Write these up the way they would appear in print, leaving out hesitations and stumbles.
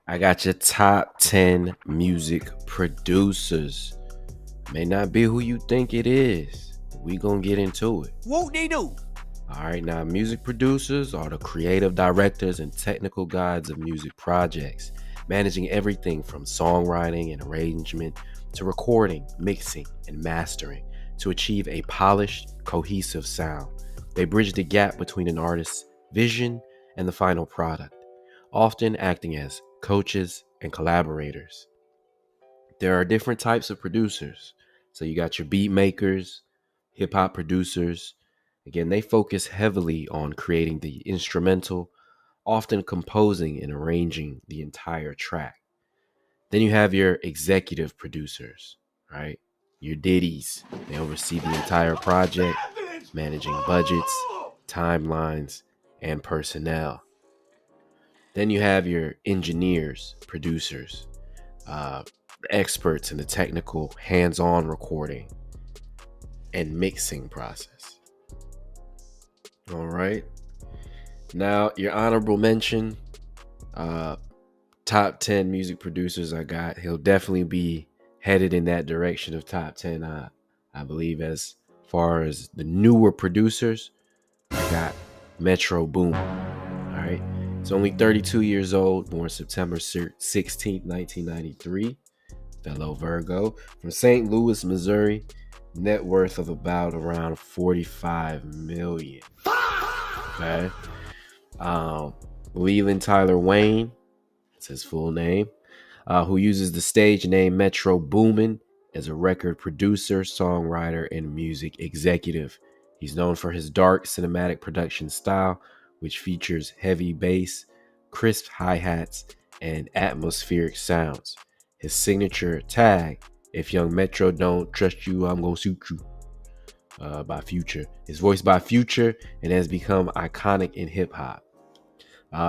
I got your top 10 music producers. May not be who you think it is. We gonna get into it. Whoop de doo. All right, now music producers are the creative directors and technical guides of music projects, managing everything from songwriting and arrangement to recording, mixing, and mastering to achieve a polished, cohesive sound. They bridge the gap between an artist's vision and the final product, often acting as coaches and collaborators. There are different types of producers. So you got your beat makers, hip hop producers. Again, they focus heavily on creating the instrumental, often composing and arranging the entire track. Then you have your executive producers, right? Your diddies. They oversee the entire project, managing budgets, timelines, and personnel. Then you have your engineers, producers, uh, experts in the technical hands-on recording and mixing process. All right. Now, your honorable mention, uh, top 10 music producers I got. He'll definitely be headed in that direction of top 10. I believe as far as the newer producers, I got Metro Boomin. All right. He's only 32 years old, born September 16th, 1993. Fellow Virgo from St. Louis, Missouri. Net worth of about around 45 million. Okay. Um, Leland Tyler Wayne, that's his full name, who uses the stage name Metro Boomin as a record producer, songwriter, and music executive. He's known for his dark cinematic production style, which features heavy bass, crisp hi-hats, and atmospheric sounds. His signature tag, "If Young Metro don't trust you, I'm gonna shoot you," by Future, is voiced by Future and has become iconic in hip hop.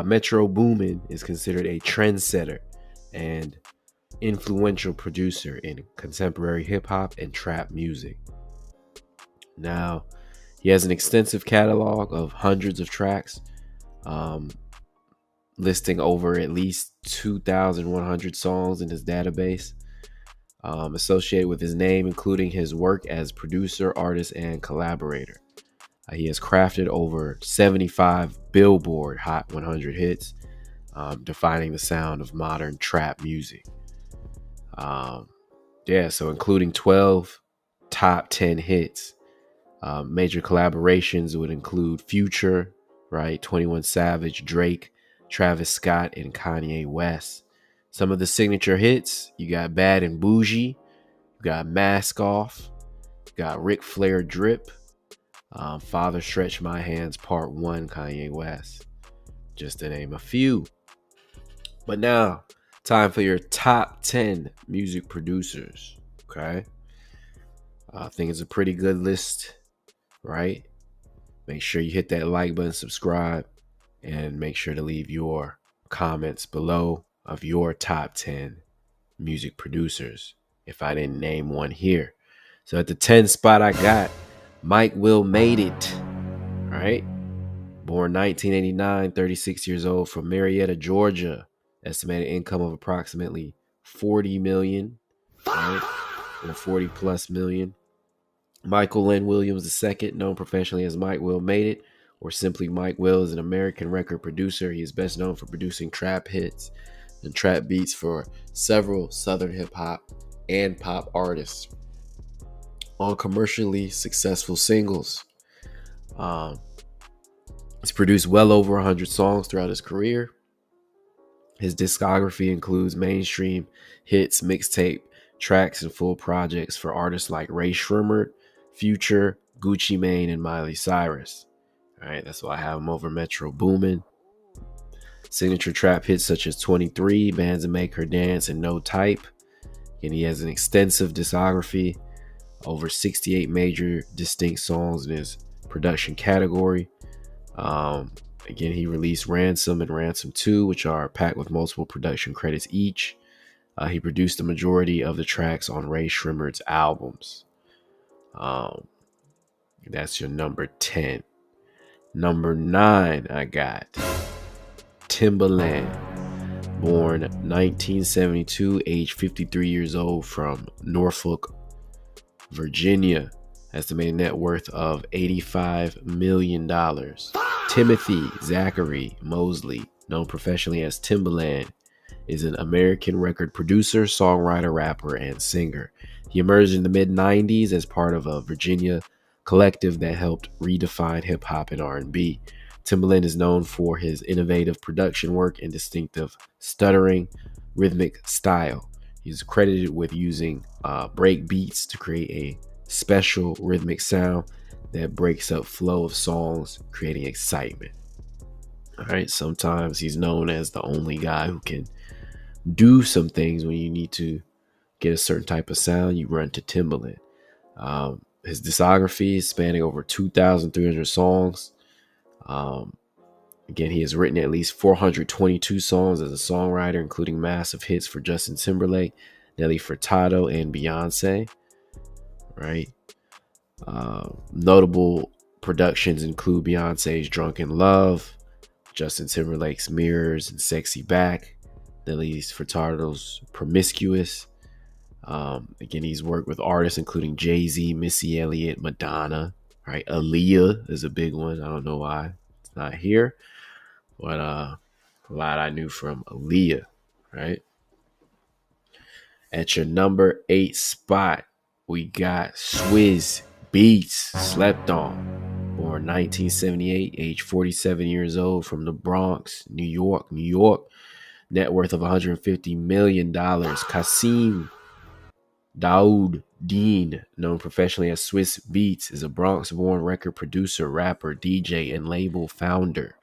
Metro Boomin is considered a trendsetter and influential producer in contemporary hip hop and trap music. Now, he has an extensive catalog of hundreds of tracks, um, listing over at least 2,100 songs in his database, associated with his name, including his work as producer, artist, and collaborator. He has crafted over 75 Billboard Hot 100 hits, defining the sound of modern trap music. Um, so including 12 top 10 hits. Major collaborations would include Future, right? 21 Savage, Drake, Travis Scott, and Kanye West. Some of the signature hits, you got Bad and Bougie, you got Mask Off, you got Ric Flair Drip, Father Stretch My Hands Part 1, Kanye West, just to name a few. But now, time for your top 10 music producers, okay? I think it's a pretty good list, right? Make sure you hit that like button, subscribe, and make sure to leave your comments below of your top 10 music producers if I didn't name one here. So at the 10 spot, I got Mike Will Made It, right? Born 1989, 36 years old, from Marietta, Georgia. Estimated income of approximately 40 million, right? Or 40 plus million. Michael Lynn Williams II, known professionally as Mike Will Made It, or simply Mike Will, is an American record producer. He is best known for producing trap hits and trap beats for several Southern hip hop and pop artists on commercially successful singles. He's produced well over 100 songs throughout his career. His discography includes mainstream hits, mixtape tracks, and full projects for artists like Ray Shrimmer, Future, Gucci Mane, and Miley Cyrus. All right, that's why I have him over Metro Boomin. Signature trap hits such as 23, Bands That Make Her Dance, and No Type. And he has an extensive discography, over 68 major distinct songs in his production category. Again, he released Ransom and Ransom 2, which are packed with multiple production credits each. He produced the majority of the tracks on Ray Shrimmer's albums. That's your number 10. Number 9, I got Timbaland. born 1972, age 53 years old, from Norfolk, Virginia. Estimated net worth of $85 million. Timothy Zachary Mosley, known professionally as Timbaland, is an American record producer, songwriter, rapper, and singer. He emerged in the mid-90s as part of a Virginia collective that helped redefine hip-hop and R&B. Timbaland is known for his innovative production work and distinctive stuttering rhythmic style. He's credited with using break beats to create a special rhythmic sound that breaks up flow of songs, creating excitement. All right, sometimes he's known as the only guy who can do some things when you need to get a certain type of sound. You run to Timbaland. His discography is spanning over 2,300 songs. Again, he has written at least 422 songs as a songwriter, including massive hits for Justin Timberlake, Nelly Furtado, and Beyonce. Right. Notable productions include Beyonce's Drunken Love, Justin Timberlake's Mirrors and Sexy Back, Nelly Furtado's Promiscuous. Again, he's worked with artists including Jay-Z, Missy Elliott, Madonna. Right. Aaliyah is a big one. I don't know why it's not here, but a lot I knew from Aaliyah. Right. At your number 8 spot, we got Swizz Beatz, Slept On. Born 1978, age 47 years old, from the Bronx, New York. Net worth of $150 million. Kasim Daoud Dean, known professionally as Swizz Beatz, is a Bronx-born record producer, rapper, DJ, and label founder.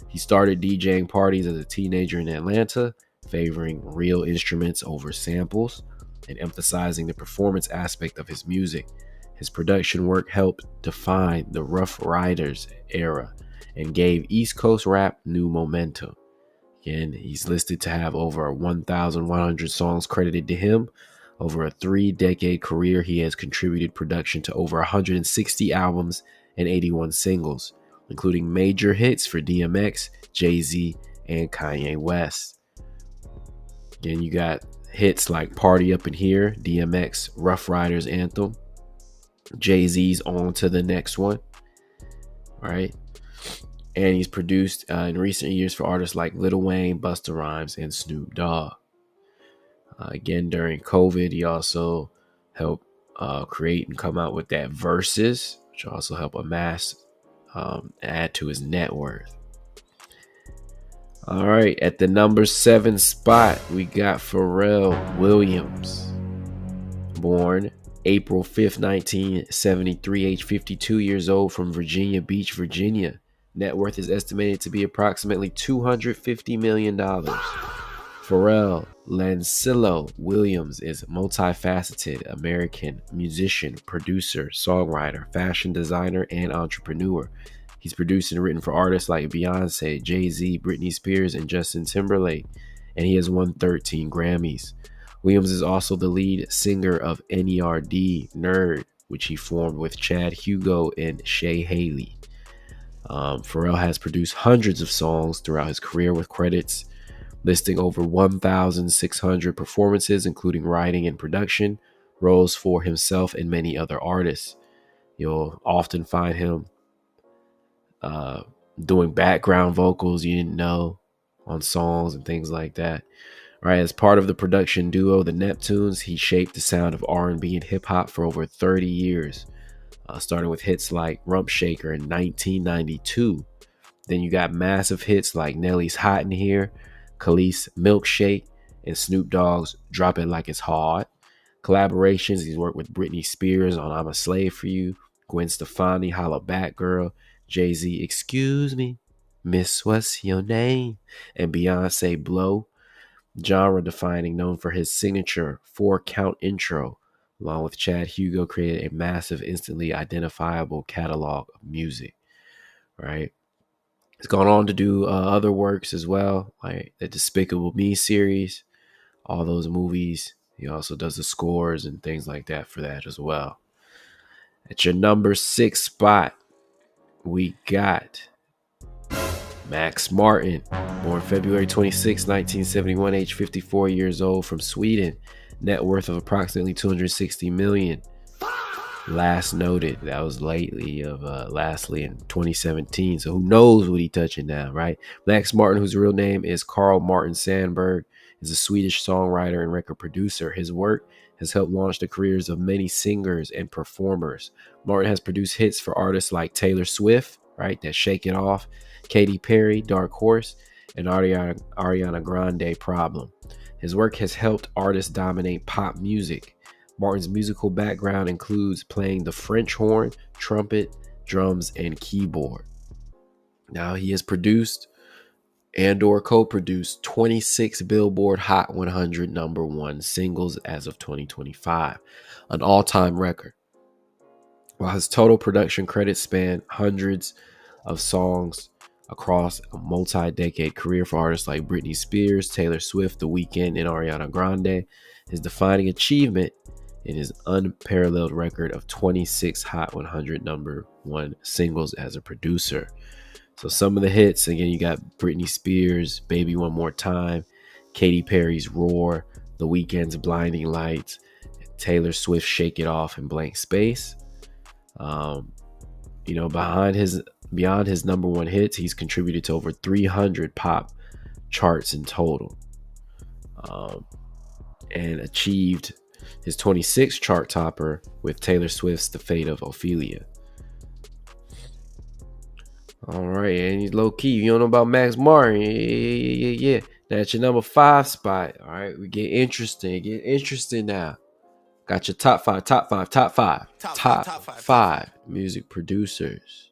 He started DJing parties as a teenager in Atlanta, favoring real instruments over samples and emphasizing the performance aspect of his music. His production work helped define the Rough Riders era and gave East Coast rap new momentum. Again, he's listed to have over 1,100 songs credited to him. Over a 3-decade career, he has contributed production to over 160 albums and 81 singles, including major hits for DMX, Jay-Z, and Kanye West. Again, you got hits like Party Up in Here, DMX, Rough Riders anthem, Jay-Z's On to the Next One, right? And he's produced in recent years for artists like Lil Wayne, Busta Rhymes, and Snoop Dogg. Again, during COVID, he also helped create and come out with that Versus, which also helped amass, add to his net worth. All right, at the number 7 spot, we got Pharrell Williams. Born April 5th, 1973, age 52 years old, from Virginia Beach, Virginia. Net worth is estimated to be approximately $250 million. Pharrell Lancillo Williams is a multifaceted American musician, producer, songwriter, fashion designer, and entrepreneur. He's produced and written for artists like Beyonce, Jay-Z, Britney Spears, and Justin Timberlake, and he has won 13 Grammys. Williams is also the lead singer of NERD, Nerd, which he formed with Chad Hugo and Shay Haley. Pharrell has produced hundreds of songs throughout his career, with credits listing over 1,600 performances, including writing and production, roles for himself and many other artists. You'll often find him doing background vocals you didn't know on songs and things like that. Right, as part of the production duo the Neptunes, he shaped the sound of R&B and hip-hop for over 30 years, starting with hits like Rump Shaker in 1992. Then you got massive hits like Nelly's Hot in Here, Khalees Milkshake, and Snoop Dogg's Drop It Like It's Hard. Collaborations, he's worked with Britney Spears on I'm a Slave for You, Gwen Stefani, Holla Back Girl, Jay-Z, Excuse Me, Miss What's Your Name, and Beyonce, Blow. Genre defining, known for his signature 4-count intro, along with Chad Hugo, created a massive, instantly identifiable catalog of music, right? He's gone on to do other works as well, like the Despicable Me series, all those movies. He also does the scores and things like that for that as well. At your number 6 spot, we got Max Martin, born February 26, 1971, age 54 years old, from Sweden. Net worth of approximately 260 million. Last noted, that was lastly in 2017. So who knows what he touching now, right? Max Martin, whose real name is Carl Martin Sandberg, is a Swedish songwriter and record producer. His work has helped launch the careers of many singers and performers. Martin has produced hits for artists like Taylor Swift, right? That Shake It Off, Katy Perry, Dark Horse, and Ariana Grande, Problem. His work has helped artists dominate pop music. Martin's musical background includes playing the French horn, trumpet, drums, and keyboard. Now, he has produced and or co-produced 26 Billboard Hot 100 number one singles as of 2025, an all-time record. While his total production credits span hundreds of songs across a multi-decade career for artists like Britney Spears, Taylor Swift, The Weeknd, and Ariana Grande, his defining achievement in his unparalleled record of 26 Hot 100 number one singles as a producer. So some of the hits, again, you got Britney Spears, Baby One More Time, Katy Perry's Roar, The Weeknd's Blinding Lights, Taylor Swift Shake It Off, and Blank Space. Beyond his number one hits, he's contributed to over 300 pop charts in total, and achieved his 26th chart topper with Taylor Swift's The Fate of Ophelia. All right, and he's low key. You don't know about Max Martin? Yeah. That's your number 5 spot. All right, we get interesting. Get interesting now. Got your top five music producers.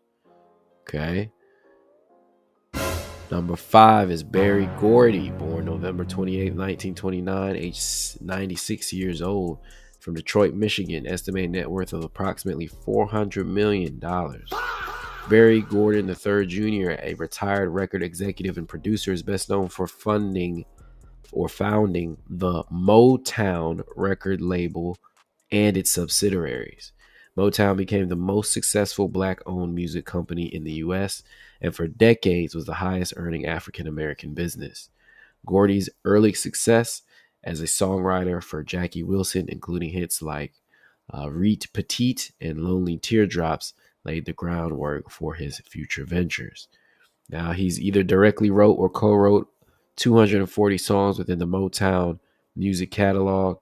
Okay. Number 5 is Berry Gordy, born November 28, 1929, age 96 years old, from Detroit, Michigan, estimated net worth of approximately $400 million. Berry Gordy III Jr., a retired record executive and producer, is best known for founding the Motown record label and its subsidiaries. Motown became the most successful black-owned music company in the U.S. and for decades was the highest-earning African-American business. Gordy's early success as a songwriter for Jackie Wilson, including hits like Reet Petite and Lonely Teardrops, laid the groundwork for his future ventures. Now, he's either directly wrote or co-wrote 240 songs within the Motown music catalog.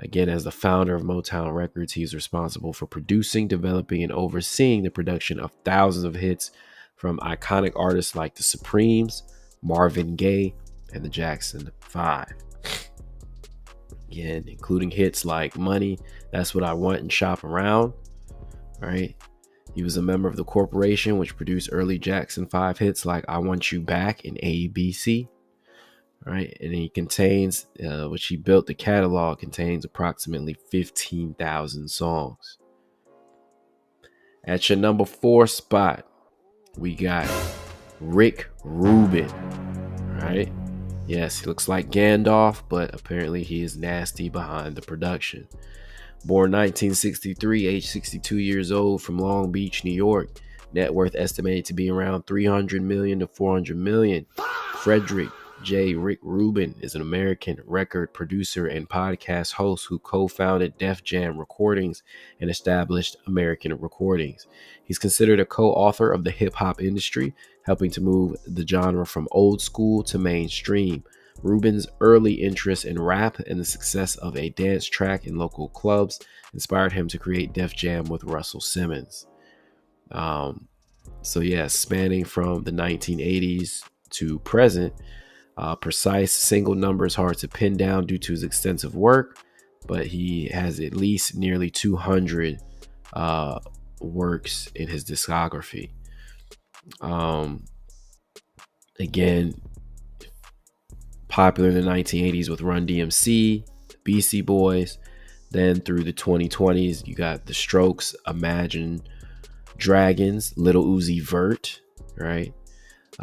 Again, as the founder of Motown Records, he is responsible for producing, developing, and overseeing the production of thousands of hits from iconic artists like the Supremes, Marvin Gaye, and the Jackson 5. Again, including hits like Money, That's What I Want, and Shop Around. Right? He was a member of the corporation which produced early Jackson 5 hits like I Want You Back and ABC. Right, and he contains, which he built, the catalog contains approximately 15,000 songs. At your number 4 spot, we got Rick Rubin. Right, yes, he looks like Gandalf, but apparently he is nasty behind the production. Born 1963, age 62 years old, from Long Beach, New York. Net worth estimated to be around 300 million to 400 million. Frederick J. Rick Rubin is an American record producer and podcast host who co-founded Def Jam Recordings and established American Recordings. He's considered a co-author of the hip-hop industry, helping to move the genre from old school to mainstream. Rubin's early interest in rap and the success of a dance track in local clubs inspired him to create Def Jam with Russell Simmons. Spanning from the 1980s to present, precise single numbers hard to pin down due to his extensive work, but he has at least nearly 200 works in his discography. Again, popular in the 1980s with Run DMC, Beastie Boys. Then through the 2020s, you got The Strokes, Imagine Dragons, Lil Uzi Vert, right?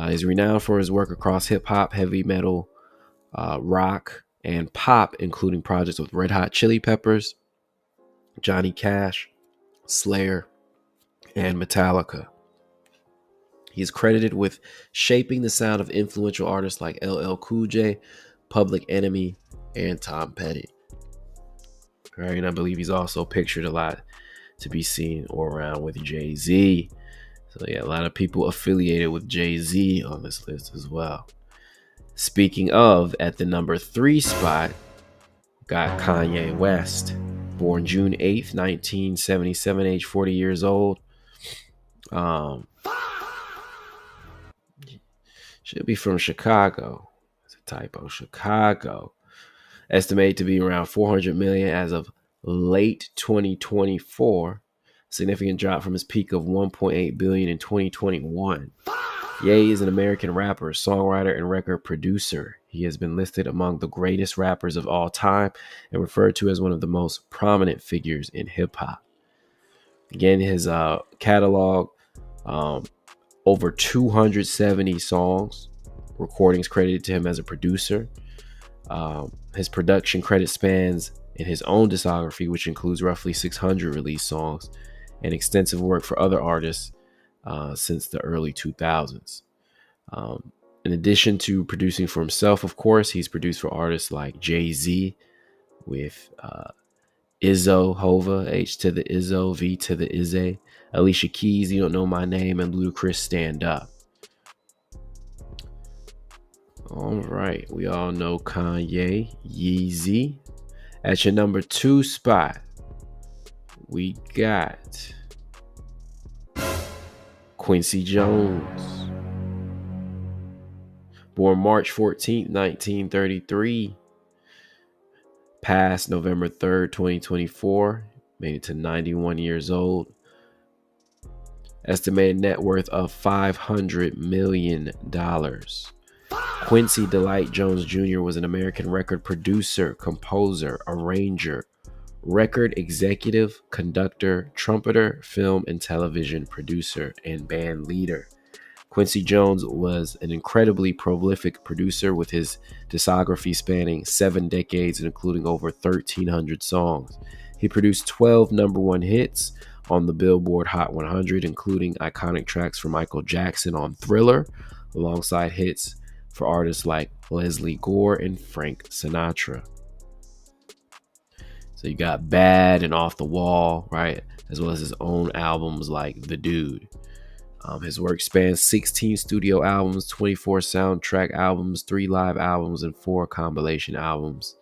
He's renowned for his work across hip-hop, heavy metal, rock, and pop, including projects with Red Hot Chili Peppers, Johnny Cash, Slayer, and Metallica. He's credited with shaping the sound of influential artists like LL Cool J, Public Enemy, and Tom Petty. All right, and I believe he's also pictured a lot to be seen or around with Jay-Z. So yeah, a lot of people affiliated with Jay-Z on this list as well. Speaking of, at the number 3 spot, got Kanye West. Born June 8th, 1977, age 40 years old. Should be from Chicago. It's a typo. Chicago. Estimated to be around 400 million as of late 2024. Significant drop from his peak of 1.8 billion in 2021. Ye is an American rapper, songwriter, and record producer. He has been listed among the greatest rappers of all time and referred to as one of the most prominent figures in hip hop. Again, his catalog, over 270 songs, recordings credited to him as a producer. His production credit spans in his own discography, which includes roughly 600 released songs and extensive work for other artists since the early 2000s. In addition to producing for himself, of course, he's produced for artists like Jay-Z with Izzo, Hova, H to the Izzo, V to the Izzy, Alicia Keys, You Don't Know My Name, and Ludacris, Stand Up. All right, we all know Kanye, Yeezy. At your number 2 spot, we got Quincy Jones. Born March 14th, 1933. Passed November 3rd, 2024. Made it to 91 years old. Estimated net worth of $500 million. Quincy Delight Jones Jr. was an American record producer, composer, arranger, record executive, conductor, trumpeter, film and television producer, and band leader. Quincy Jones was an incredibly prolific producer with his discography spanning 7 decades and including over 1,300 songs. He produced 12 number 1 hits on the Billboard Hot 100, including iconic tracks for Michael Jackson on Thriller, alongside hits for artists like Leslie Gore and Frank Sinatra. So you got Bad and Off the Wall, right? As well as his own albums like The Dude. His work spans 16 studio albums, 24 soundtrack albums, 3 live albums, and 4 compilation albums.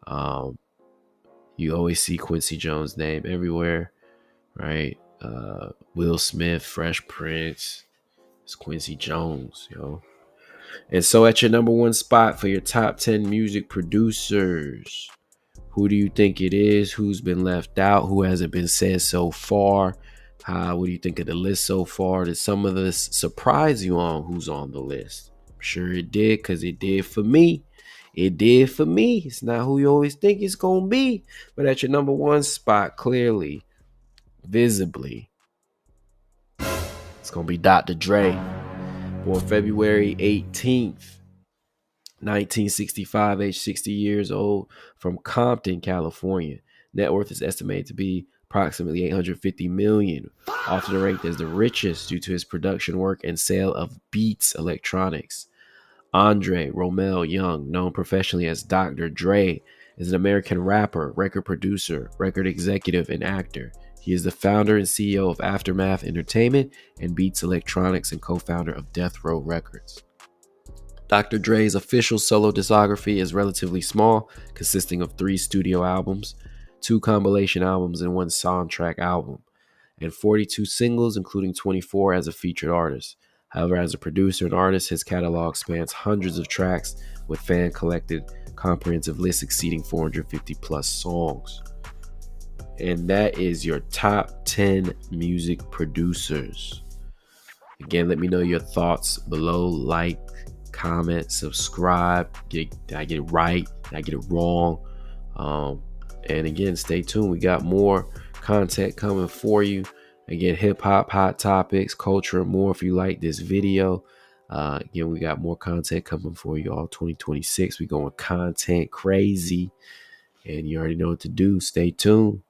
You always see Quincy Jones' name everywhere, right? Will Smith, Fresh Prince. It's Quincy Jones, yo. And so at your number 1 spot for your top 10 music producers, who do you think it is? Who's been left out? Who hasn't been said so far? What do you think of the list so far? Did some of this surprise you on who's on the list? I'm sure it did, because it did for me. It did for me. It's not who you always think it's going to be. But at your number 1 spot, clearly, visibly, it's going to be Dr. Dre. Born February 18th, 1965, age 60 years old, from Compton, California. Net worth is estimated to be approximately $850 million, often ranked as the richest due to his production work and sale of Beats Electronics. Andre Romel Young, known professionally as Dr. Dre, is an American rapper, record producer, record executive, and actor. He is the founder and CEO of Aftermath Entertainment and Beats Electronics and co-founder of Death Row Records. Dr. Dre's official solo discography is relatively small, consisting of 3 studio albums, 2 compilation albums, and 1 soundtrack album, and 42 singles, including 24 as a featured artist. However, as a producer and artist, his catalog spans hundreds of tracks with fan-collected comprehensive lists exceeding 450 plus songs. And that is your top 10 music producers. Again, let me know your thoughts below. Like, comment, subscribe. Did I get it right? Did I get it wrong? And again, stay tuned. We got more content coming for you. Again, hip hop, hot topics, culture, and more. If you like this video, again, we got more content coming for you all 2026. We going content crazy, and you already know what to do. Stay tuned.